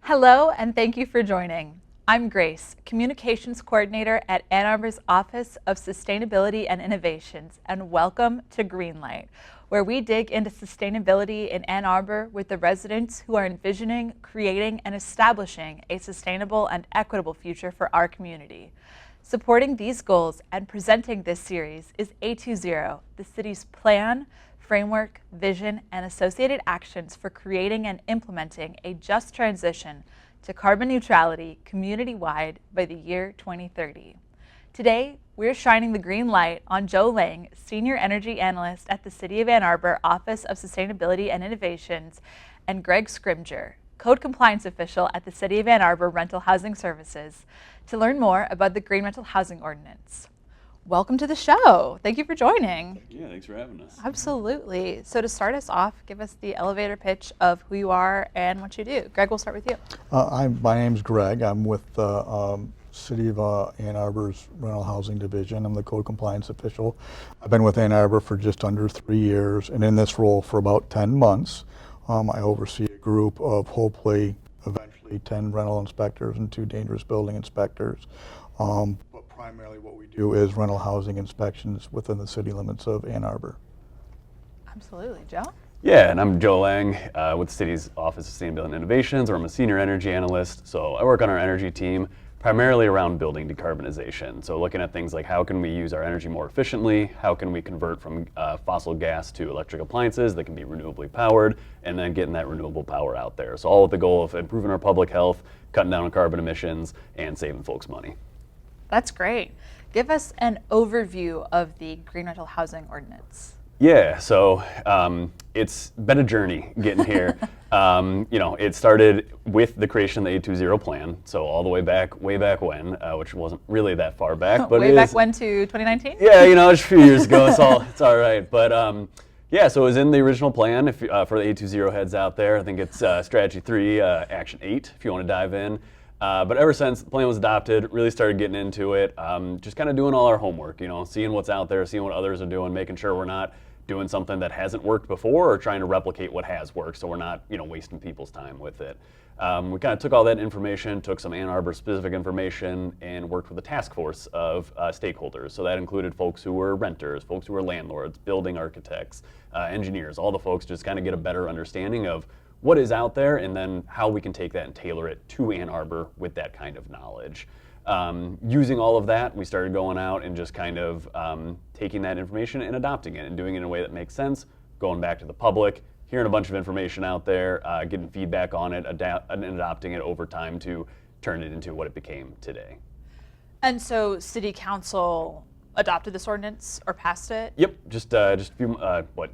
Hello, and thank you for joining. I'm Grace, Communications Coordinator at Ann Arbor's Office of Sustainability and Innovations, and welcome to Greenlight, where we dig into sustainability in Ann Arbor with the residents who are envisioning, creating, and establishing a sustainable and equitable future for our community. Supporting these goals and presenting this series is A20, the city's plan, framework, vision, and associated actions for creating and implementing a just transition to carbon neutrality community-wide by the year 2030. Today, we're shining the green light on Joe Lange, Senior Energy Analyst at the City of Ann Arbor Office of Sustainability and Innovations, and Gregg Scrimger, Code Compliance Official at the City of Ann Arbor Rental Housing Services, to learn more about the Green Rental Housing Ordinance. Welcome to the show. Thank you for joining. Yeah, thanks for having us. Absolutely. So to start us off, give us the elevator pitch of who you are and what you do. Gregg, we'll start with you. My name's Gregg. I'm with the City of Ann Arbor's Rental Housing Division. I'm the Code Compliance Official. I've been with Ann Arbor for just under 3 years, and in this role for about 10 months. I oversee a group of hopefully eventually 10 rental inspectors and 2 dangerous building inspectors. But primarily what we do is rental housing inspections within the city limits of Ann Arbor. Absolutely. Joe? Yeah, and I'm Joe Lange with the city's Office of Sustainability and Innovations, where I'm a Senior Energy Analyst. So I work on our energy team, primarily around building decarbonization. So looking at things like how can we use our energy more efficiently, how can we convert from fossil gas to electric appliances that can be renewably powered, and then getting that renewable power out there. So all with the goal of improving our public health, cutting down on carbon emissions, and saving folks money. That's great. Give us an overview of the Green Rental Housing Ordinance. Yeah, so it's been a journey getting here. It started with the creation of the A20 plan, so all the way back when, which wasn't really that far back. But way back when, to 2019? Yeah, just a few years ago. It's all right. But yeah, so it was in the original plan. If for the A20 heads out there, I think it's Strategy 3, Action 8, if you want to dive in. But ever since the plan was adopted, really started getting into it, just kind of doing all our homework, seeing what's out there, seeing what others are doing, making sure we're not doing something that hasn't worked before or trying to replicate what has worked, so we're not, wasting people's time with it. We kind of took all that information, took some Ann Arbor specific information, and worked with a task force of stakeholders. So that included folks who were renters, folks who were landlords, building architects, engineers, all the folks just kind of get a better understanding of what is out there and then how we can take that and tailor it to Ann Arbor with that kind of knowledge. Using all of that, we started going out and just kind of taking that information and adopting it and doing it in a way that makes sense, going back to the public, hearing a bunch of information out there, getting feedback on it, and adopting it over time to turn it into what it became today. And so City Council adopted this ordinance or passed it? Yep, just a few,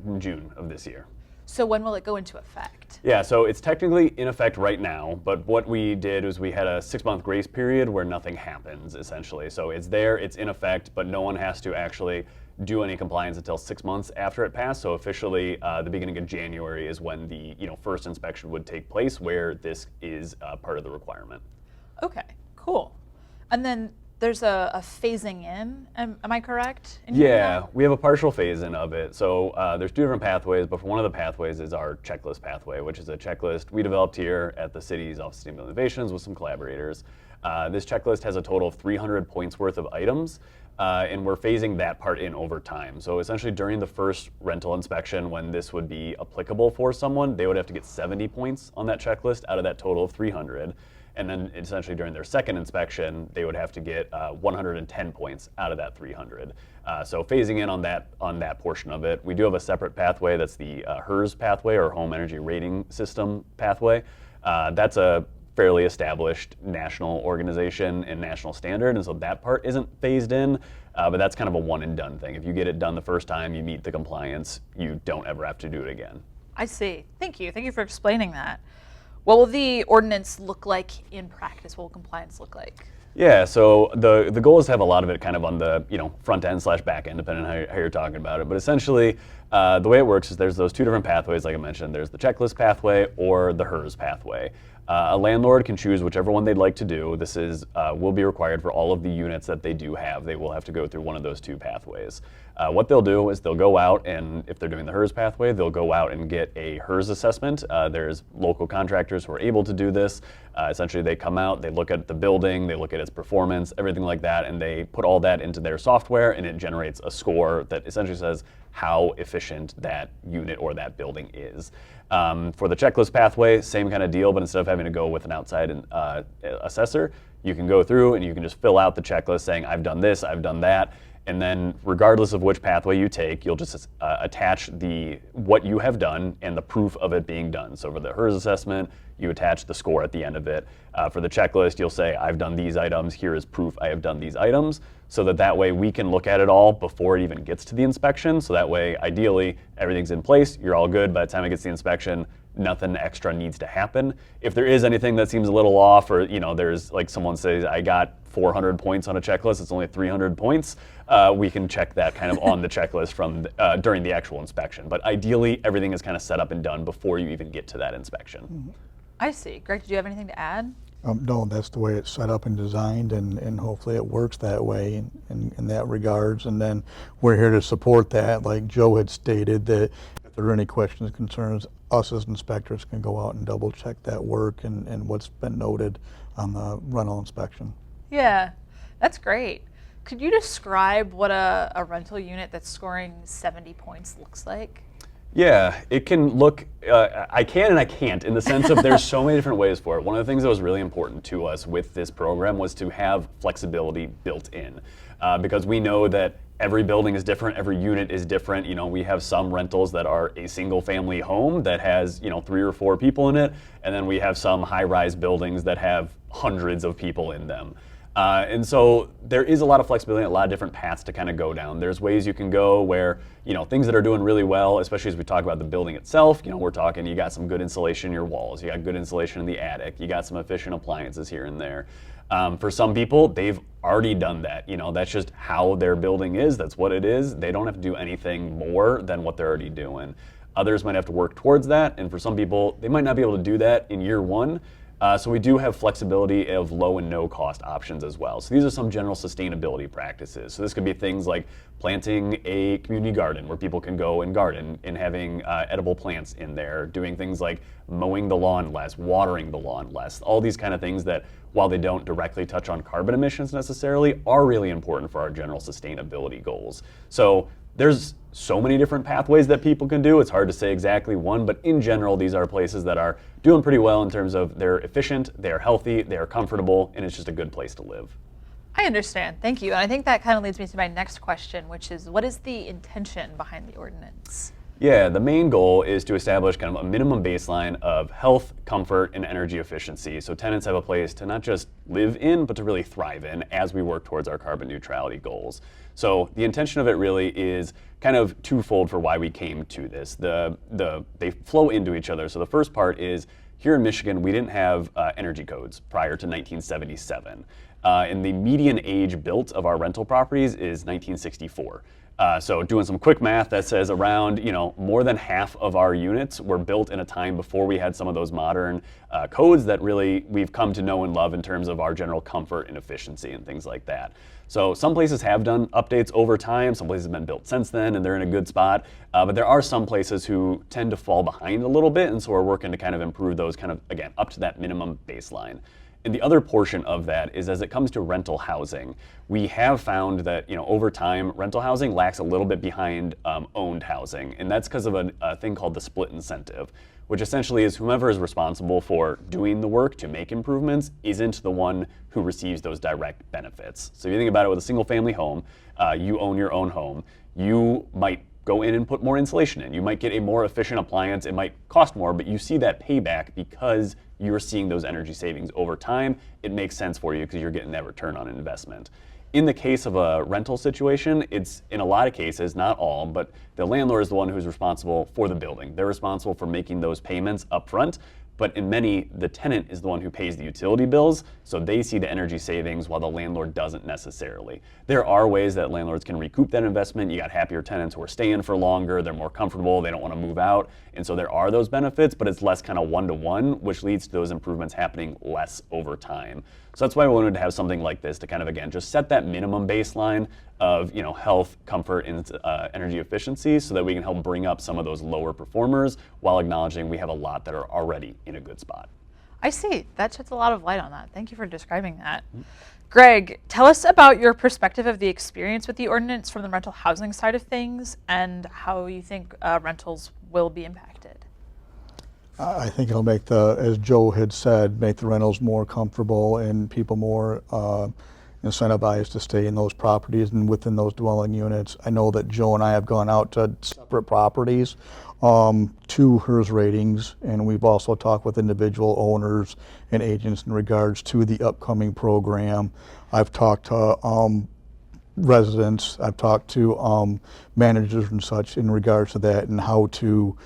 in June of this year. So when will it go into effect? Yeah, so it's technically in effect right now, but what we did was we had a 6-month grace period where nothing happens, essentially. So it's there, it's in effect, but no one has to actually do any compliance until 6 months after it passed. So officially, the beginning of January is when the first inspection would take place, where this is part of the requirement. Okay, cool. And then there's a phasing in, am I correct? Yeah, we have a partial phase-in of it. So there's 2 different pathways, but for one of the pathways is our checklist pathway, which is a checklist we developed here at the city's Office of Sustainability Innovations with some collaborators. This checklist has a total of 300 points worth of items, and we're phasing that part in over time. So essentially during the first rental inspection, when this would be applicable for someone, they would have to get 70 points on that checklist out of that total of 300. And then essentially during their second inspection, they would have to get 110 points out of that 300. So phasing in on that portion of it. We do have a separate pathway that's the HERS pathway, or Home Energy Rating System pathway. That's a fairly established national organization and national standard, and so that part isn't phased in, but that's kind of a one and done thing. If you get it done the first time, you meet the compliance, you don't ever have to do it again. I see. Thank you. Thank you for explaining that. What will the ordinance look like in practice? What will compliance look like? Yeah, so the goal is to have a lot of it kind of on the front end / back end, depending on how you're talking about it. But essentially, The way it works is there's those two different pathways, like I mentioned. There's the checklist pathway or the HERS pathway. A landlord can choose whichever one they'd like to do. This will be required for all of the units that they do have. They will have to go through one of those two pathways. What they'll do is they'll go out, and if they're doing the HERS pathway, they'll go out and get a HERS assessment. There's local contractors who are able to do this. Essentially, they come out, they look at the building, they look at its performance, everything like that, and they put all that into their software, and it generates a score that essentially says how efficient that unit or that building is. For the checklist pathway, same kind of deal, but instead of having to go with an outside assessor, you can go through and you can just fill out the checklist saying, I've done this, I've done that, and then regardless of which pathway you take, you'll just attach what you have done and the proof of it being done. So for the HERS assessment, you attach the score at the end of it. For the checklist, you'll say, I've done these items, here is proof I have done these items, so that way we can look at it all before it even gets to the inspection. So that way, ideally, everything's in place, you're all good. By the time it gets to the inspection, nothing extra needs to happen. If there is anything that seems a little off, or there's like someone says, I got 400 points on a checklist, it's only 300 points, we can check that kind of on the checklist from during the actual inspection. But ideally, everything is kind of set up and done before you even get to that inspection. Mm-hmm. I see. Greg, did you have anything to add? No, that's the way it's set up and designed, and hopefully it works that way in that regards. And then we're here to support that, like Joe had stated, that if there are any questions, concerns, us as inspectors can go out and double check that work and what's been noted on the rental inspection. Yeah, that's great. Could you describe what a rental unit that's scoring 70 points looks like? Yeah, it can look, I can and I can't, in the sense of there's so many different ways for it. One of the things that was really important to us with this program was to have flexibility built in, because we know that every building is different, every unit is different. We have some rentals that are a single family home that has 3 or 4 people in it, and then we have some high-rise buildings that have hundreds of people in them. And so there is a lot of flexibility, a lot of different paths to kind of go down. There's ways you can go where, things that are doing really well, especially as we talk about the building itself, we're talking, you got some good insulation in your walls, you got good insulation in the attic, you got some efficient appliances here and there. For some people, they've already done that. That's just how their building is, that's what it is. They don't have to do anything more than what they're already doing. Others might have to work towards that, and for some people, they might not be able to do that in year one. So we do have flexibility of low and no cost options as well. So these are some general sustainability practices. So this could be things like planting a community garden where people can go and garden and having edible plants in there, doing things like mowing the lawn less, watering the lawn less, all these kind of things that, while they don't directly touch on carbon emissions necessarily, are really important for our general sustainability goals. So there's so many different pathways that people can do. It's hard to say exactly one, but in general, these are places that are doing pretty well in terms of they're efficient, they're healthy, they're comfortable, and it's just a good place to live. I understand. Thank you. And I think that kind of leads me to my next question, which is, what is the intention behind the ordinance? Yeah, the main goal is to establish kind of a minimum baseline of health, comfort, and energy efficiency. So tenants have a place to not just live in, but to really thrive in as we work towards our carbon neutrality goals. So the intention of it really is kind of twofold for why we came to this. They flow into each other. So the first part is, here in Michigan, we didn't have energy codes prior to 1977. And the median age built of our rental properties is 1964. So doing some quick math, that says around, more than half of our units were built in a time before we had some of those modern codes that really we've come to know and love in terms of our general comfort and efficiency and things like that. So some places have done updates over time, some places have been built since then and they're in a good spot, but there are some places who tend to fall behind a little bit, and so we're working to kind of improve those kind of, again, up to that minimum baseline. And the other portion of that is, as it comes to rental housing, we have found that over time, rental housing lags a little bit behind owned housing, and that's because of a thing called the split incentive, which essentially is whomever is responsible for doing the work to make improvements isn't the one who receives those direct benefits. So if you think about it with a single family home, you own your own home, you might go in and put more insulation in. You might get a more efficient appliance. It might cost more, but you see that payback because you're seeing those energy savings over time. It makes sense for you because you're getting that return on investment. In the case of a rental situation, it's in a lot of cases, not all, but the landlord is the one who's responsible for the building. They're responsible for making those payments up front, but in many, the tenant is the one who pays the utility bills, so they see the energy savings while the landlord doesn't necessarily. There are ways that landlords can recoup that investment. You got happier tenants who are staying for longer, they're more comfortable, they don't want to move out, and so there are those benefits, but it's less kind of one-to-one, which leads to those improvements happening less over time. So that's why we wanted to have something like this to kind of, again, just set that minimum baseline of health, comfort, and energy efficiency so that we can help bring up some of those lower performers while acknowledging we have a lot that are already in a good spot. I see. That sheds a lot of light on that. Thank you for describing that. Gregg, tell us about your perspective of the experience with the ordinance from the rental housing side of things and how you think rentals will be impacted. I think it'll make as Joe had said, make the rentals more comfortable and people more incentivized to stay in those properties and within those dwelling units. I know that Joe and I have gone out to separate properties to HERS ratings, and we've also talked with individual owners and agents in regards to the upcoming program. I've talked to residents, I've talked to managers and such in regards to that and how to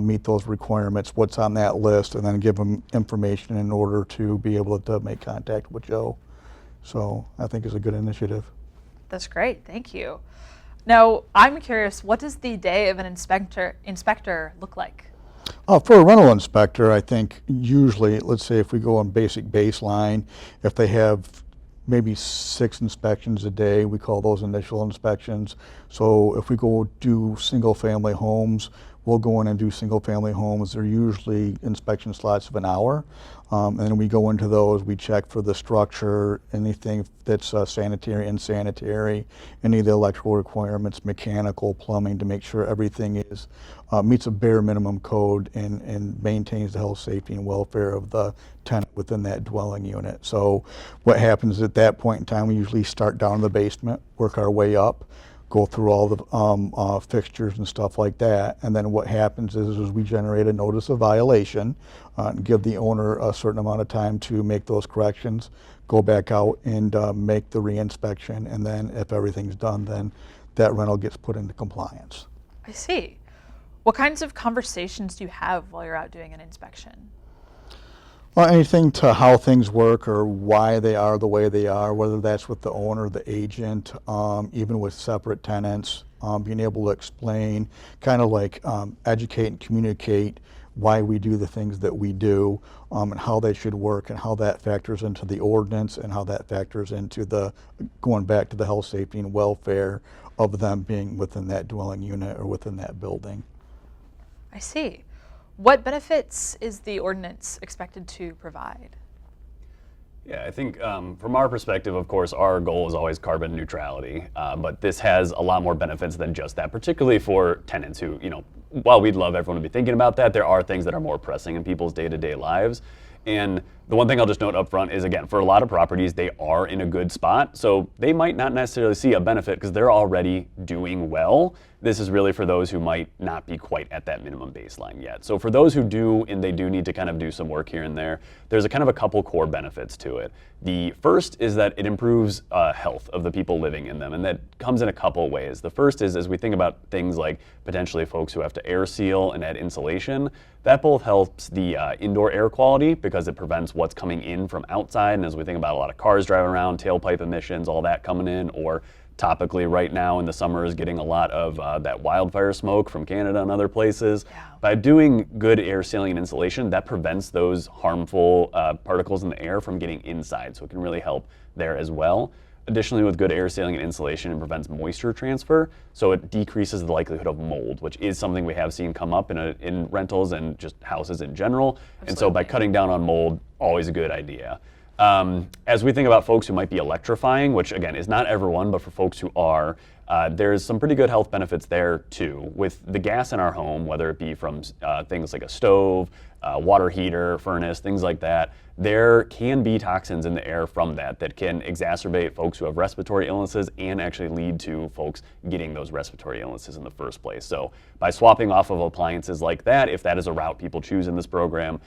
meet those requirements, what's on that list, and then give them information in order to be able to make contact with Joe. So I think it's a good initiative. That's great, thank you. Now, I'm curious, what does the day of an inspector look like? For a rental inspector, I think usually, let's say if we go on basic baseline, if they have maybe 6 inspections a day, we call those initial inspections. So if we go do single family homes, we'll go in and do single family homes. They're usually inspection slots of an hour. And then we go into those, we check for the structure, anything that's sanitary, insanitary, any of the electrical requirements, mechanical, plumbing, to make sure everything is meets a bare minimum code and maintains the health, safety, and welfare of the tenant within that dwelling unit. So what happens at that point in time, we usually start down in the basement, work our way up, go through all the fixtures and stuff like that, and then what happens is we generate a notice of violation and give the owner a certain amount of time to make those corrections, go back out and make the reinspection, and then if everything's done, then that rental gets put into compliance. I see. What kinds of conversations do you have while you're out doing an inspection? Well, anything to how things work or why they are the way they are, whether that's with the owner, the agent, even with separate tenants, being able to explain, kind of like educate and communicate why we do the things that we do, and how they should work, and how that factors into the ordinance, and how that factors into the going back to the health, safety, and welfare of them being within that dwelling unit or within that building. I see. What benefits is the ordinance expected to provide? Yeah, I think from our perspective, of course, our goal is always carbon neutrality, but this has a lot more benefits than just that, particularly for tenants who, while we'd love everyone to be thinking about that, there are things that are more pressing in people's day-to-day lives. And the one thing I'll just note up front is, again, for a lot of properties, they are in a good spot, so they might not necessarily see a benefit because they're already doing well. This is really for those who might not be quite at that minimum baseline yet. So for those who do, and they do need to kind of do some work here and there, there's a kind of a couple core benefits to it. The first is that it improves health of the people living in them, and that comes in a couple ways. The first is, as we think about things like potentially folks who have to air seal and add insulation, that both helps the indoor air quality because it prevents what's coming in from outside, and as we think about a lot of cars driving around, tailpipe emissions, all that coming in, or topically right now in the summer is getting a lot of that wildfire smoke from Canada and other places. Yeah. By doing good air sealing and insulation, that prevents those harmful particles in the air from getting inside, so it can really help there as well. Additionally, with good air sealing and insulation, it prevents moisture transfer, so it decreases the likelihood of mold, which is something we have seen come up in rentals and just houses in general. Absolutely. And so by cutting down on mold, always a good idea. As we think about folks who might be electrifying, which again is not everyone, but for folks who are, there's some pretty good health benefits there too. With the gas in our home, whether it be from things like a stove, water heater, furnace, things like that, there can be toxins in the air from that can exacerbate folks who have respiratory illnesses and actually lead to folks getting those respiratory illnesses in the first place. So by swapping off of appliances like that, if that is a route people choose in this program,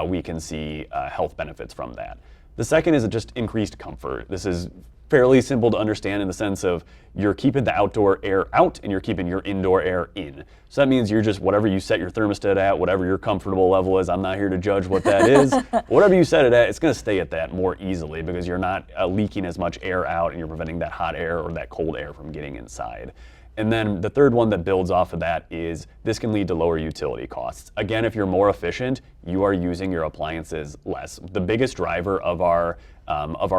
we can see health benefits from that. The second is just increased comfort. This is fairly simple to understand in the sense of you're keeping the outdoor air out and you're keeping your indoor air in. So that means you're just, whatever you set your thermostat at, whatever your comfortable level is, I'm not here to judge what that is. Whatever you set it at, it's going to stay at that more easily because you're not leaking as much air out and you're preventing that hot air or that cold air from getting inside. And then the third one that builds off of that is this can lead to lower utility costs. Again, if you're more efficient, you are using your appliances less. The biggest driver of our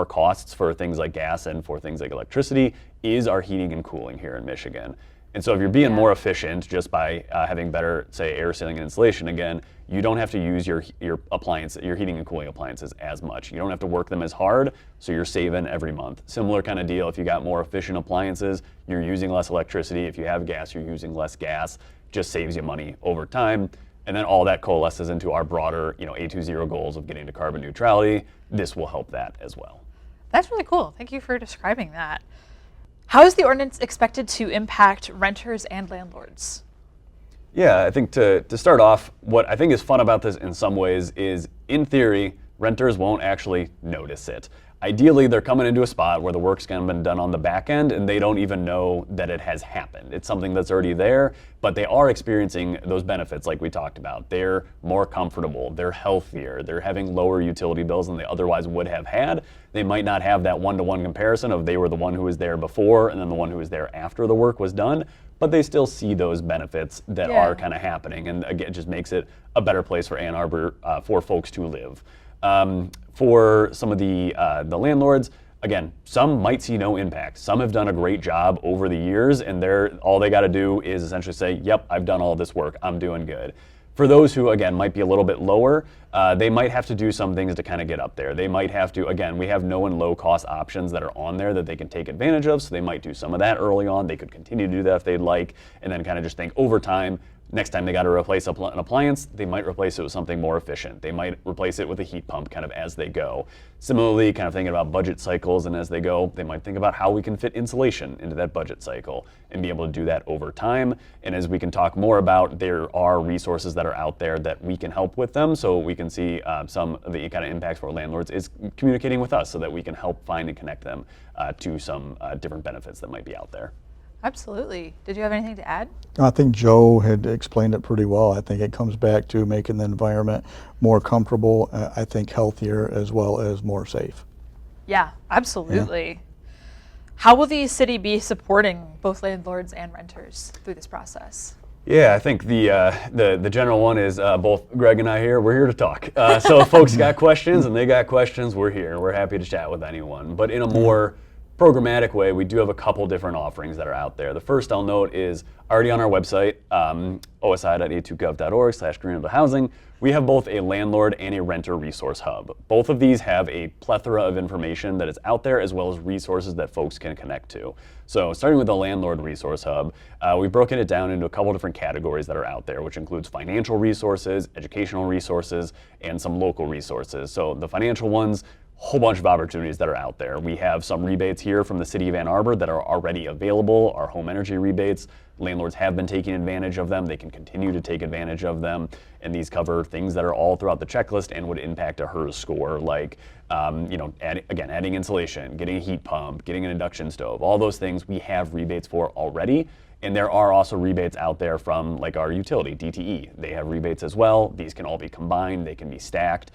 costs for things like gas and for things like electricity is our heating and cooling here in Michigan. And so if you're being more efficient just by having better, say, air sealing and insulation, again, you don't have to use your heating and cooling appliances as much. You don't have to work them as hard, so you're saving every month. Similar kind of deal, if you got more efficient appliances, you're using less electricity. If you have gas, you're using less gas. Just saves you money over time. And then all that coalesces into our broader, A20 goals of getting to carbon neutrality. This will help that as well. That's really cool. Thank you for describing that. How is the ordinance expected to impact renters and landlords? Yeah, I think to start off, what I think is fun about this in some ways is, in theory, renters won't actually notice it. Ideally, they're coming into a spot where the work's kind of been done on the back end and they don't even know that it has happened. It's something that's already there, but they are experiencing those benefits like we talked about. They're more comfortable, they're healthier, they're having lower utility bills than they otherwise would have had. They might not have that one-to-one comparison of they were the one who was there before and then the one who was there after the work was done, but they still see those benefits that are kind of happening. And again, it just makes it a better place for Ann Arbor for folks to live. For some of the landlords, again, some might see no impact. Some have done a great job over the years, and all they got to do is essentially say, yep, I've done all this work, I'm doing good. For those who, again, might be a little bit lower, they might have to do some things to kind of get up there. They might have to, again, we have no and low cost options that are on there that they can take advantage of, so they might do some of that early on. They could continue to do that if they'd like, and then kind of just think over time, next time they got to replace an appliance, they might replace it with something more efficient. They might replace it with a heat pump kind of as they go. Similarly, kind of thinking about budget cycles, and as they go, they might think about how we can fit insulation into that budget cycle and be able to do that over time. And as we can talk more about, there are resources that are out there that we can help with them, so we can see some of the kind of impacts for landlords is communicating with us so that we can help find and connect them to some different benefits that might be out there. Absolutely. Did you have anything to add? I think Joe had explained it pretty well. I think it comes back to making the environment more comfortable, I think healthier as well as more safe. Yeah, absolutely. Yeah. How will the city be supporting both landlords and renters through this process? Yeah, I think the general one is both Gregg and I here, we're here to talk. So if folks got questions and they got questions, we're here. We're happy to chat with anyone. But in a more programmatic way, we do have a couple different offerings that are out there. The first I'll note is already on our website, osi.a2gov.org/greenhousing. We have both a landlord and a renter resource hub. Both of these have a plethora of information that is out there as well as resources that folks can connect to. So starting with the landlord resource hub, we've broken it down into a couple different categories that are out there, which includes financial resources, educational resources, and some local resources. So the financial ones, whole bunch of opportunities that are out there. We have some rebates here from the city of Ann Arbor that are already available, our home energy rebates. Landlords have been taking advantage of them. They can continue to take advantage of them. And these cover things that are all throughout the checklist and would impact a HERS score, like adding insulation, getting a heat pump, getting an induction stove. All those things we have rebates for already. And there are also rebates out there from like our utility, DTE. They have rebates as well. These can all be combined. They can be stacked.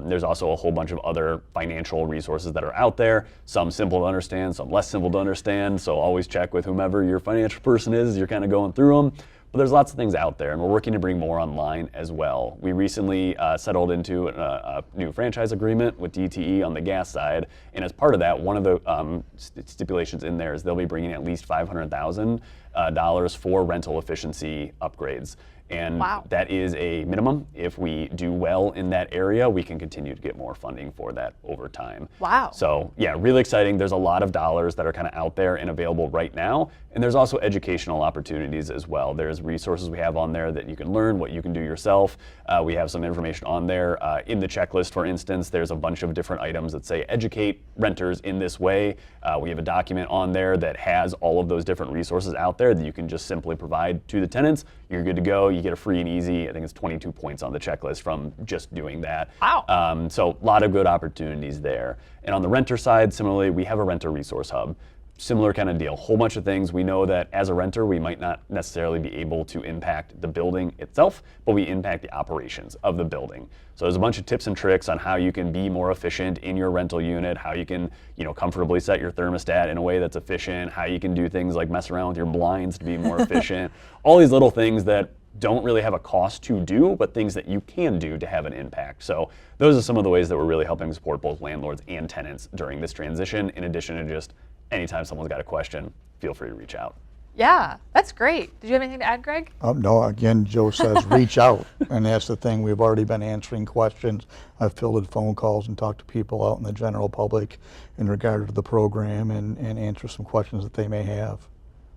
There's also a whole bunch of other financial resources that are out there. Some simple to understand, some less simple to understand. So always check with whomever your financial person is as you're kind of going through them. But there's lots of things out there, and we're working to bring more online as well. We recently settled into a new franchise agreement with DTE on the gas side, and as part of that, one of the stipulations in there is they'll be bringing at least $500,000 for rental efficiency upgrades. And that is a minimum. If we do well in that area, we can continue to get more funding for that over time. Wow. So yeah, really exciting. There's a lot of dollars that are kind of out there and available right now. And there's also educational opportunities as well. There's resources we have on there that you can learn what you can do yourself. We have some information on there. In the checklist, for instance, there's a bunch of different items that say educate renters in this way. We have a document on there that has all of those different resources out there that you can just simply provide to the tenants. You're good to go. you get a free and easy, I think it's 22 points on the checklist from just doing that. Wow. So a lot of good opportunities there. And on the renter side, similarly, we have a renter resource hub. Similar kind of deal, whole bunch of things. We know that as a renter, we might not necessarily be able to impact the building itself, but we impact the operations of the building. So there's a bunch of tips and tricks on how you can be more efficient in your rental unit, how you can, comfortably set your thermostat in a way that's efficient, how you can do things like mess around with your blinds to be more efficient. All these little things that don't really have a cost to do, but things that you can do to have an impact. So those are some of the ways that we're really helping support both landlords and tenants during this transition, in addition to just anytime someone's got a question, feel free to reach out. Yeah, that's great. Did you have anything to add, Gregg? No, again, Joe says reach out, and that's the thing. We've already been answering questions. I've fielded phone calls and talked to people out in the general public in regard to the program and answer some questions that they may have.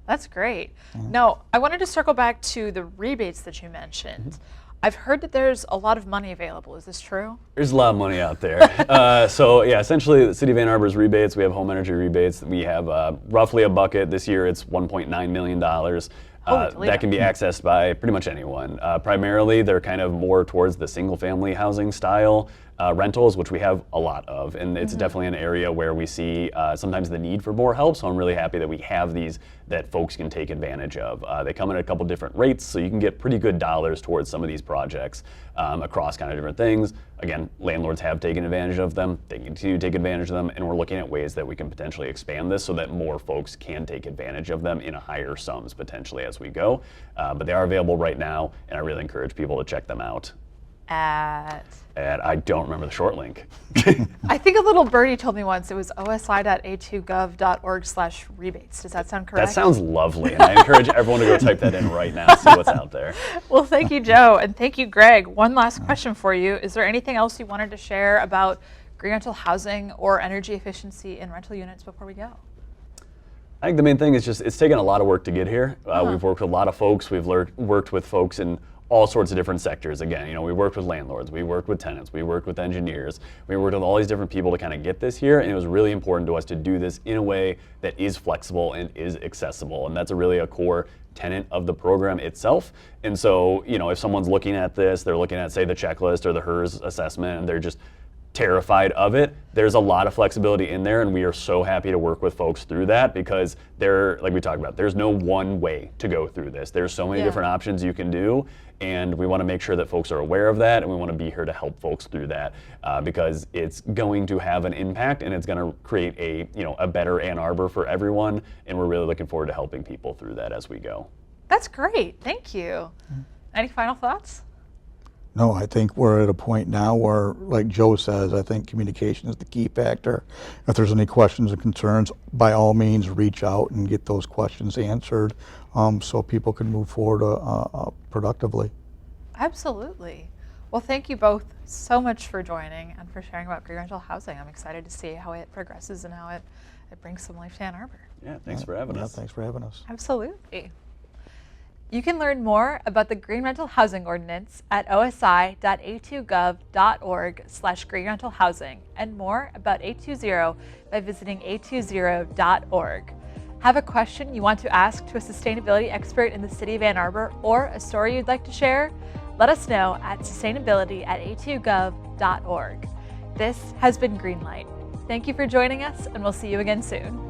That's great. Now, I wanted to circle back to the rebates that you mentioned. I've heard that there's a lot of money available. Is this true? There's a lot of money out there. So yeah, essentially the City of Ann Arbor's rebates, we have home energy rebates. We have roughly a bucket. This year it's $1.9 million. That can be accessed by pretty much anyone. Primarily, they're kind of more towards the single-family housing style rentals, which we have a lot of, and it's definitely an area where we see sometimes the need for more help, so I'm really happy that we have these that folks can take advantage of. They come in at a couple different rates, so you can get pretty good dollars towards some of these projects across kind of different things. Again, landlords have taken advantage of them, they continue to take advantage of them, and we're looking at ways that we can potentially expand this so that more folks can take advantage of them in a higher sums potentially as we go. But they are available right now, and I really encourage people to check them out. At I don't remember the short link. I think a little birdie told me once it was osi.a2gov.org/rebates. Does that sound correct? That sounds lovely, and I encourage everyone to go type that in right now and see what's out there. Well, thank you, Joe, and thank you, Gregg. One last question for you. Is there anything else you wanted to share about green rental housing or energy efficiency in rental units before we go? I think the main thing is just it's taken a lot of work to get here. We've worked with a lot of folks. We've worked with folks in all sorts of different sectors. Again, we worked with landlords, we worked with tenants, we worked with engineers, we worked with all these different people to kind of get this here, and it was really important to us to do this in a way that is flexible and is accessible, and that's really a core tenet of the program itself. And so, if someone's looking at this, they're looking at, say, the checklist or the HERS assessment, and they're just terrified of it, there's a lot of flexibility in there, and we are so happy to work with folks through that because like we talked about, there's no one way to go through this. There's so many different options you can do, and we want to make sure that folks are aware of that, and we want to be here to help folks through that because it's going to have an impact, and it's going to create a better Ann Arbor for everyone, and we're really looking forward to helping people through that as we go. That's great. Thank you. Any final thoughts? No, I think we're at a point now where, like Joe says, I think communication is the key factor. If there's any questions or concerns, by all means, reach out and get those questions answered so people can move forward productively. Absolutely. Well, thank you both so much for joining and for sharing about green rental housing. I'm excited to see how it progresses and how it brings some life to Ann Arbor. Yeah, thanks for having us. Thanks for having us. Absolutely. You can learn more about the Green Rental Housing Ordinance at osi.a2gov.org/green rental housing and more about 820 by visiting a20.org. Have a question you want to ask to a sustainability expert in the City of Ann Arbor or a story you'd like to share? Let us know at sustainability@a2gov.org. This has been Greenlight. Thank you for joining us, and we'll see you again soon.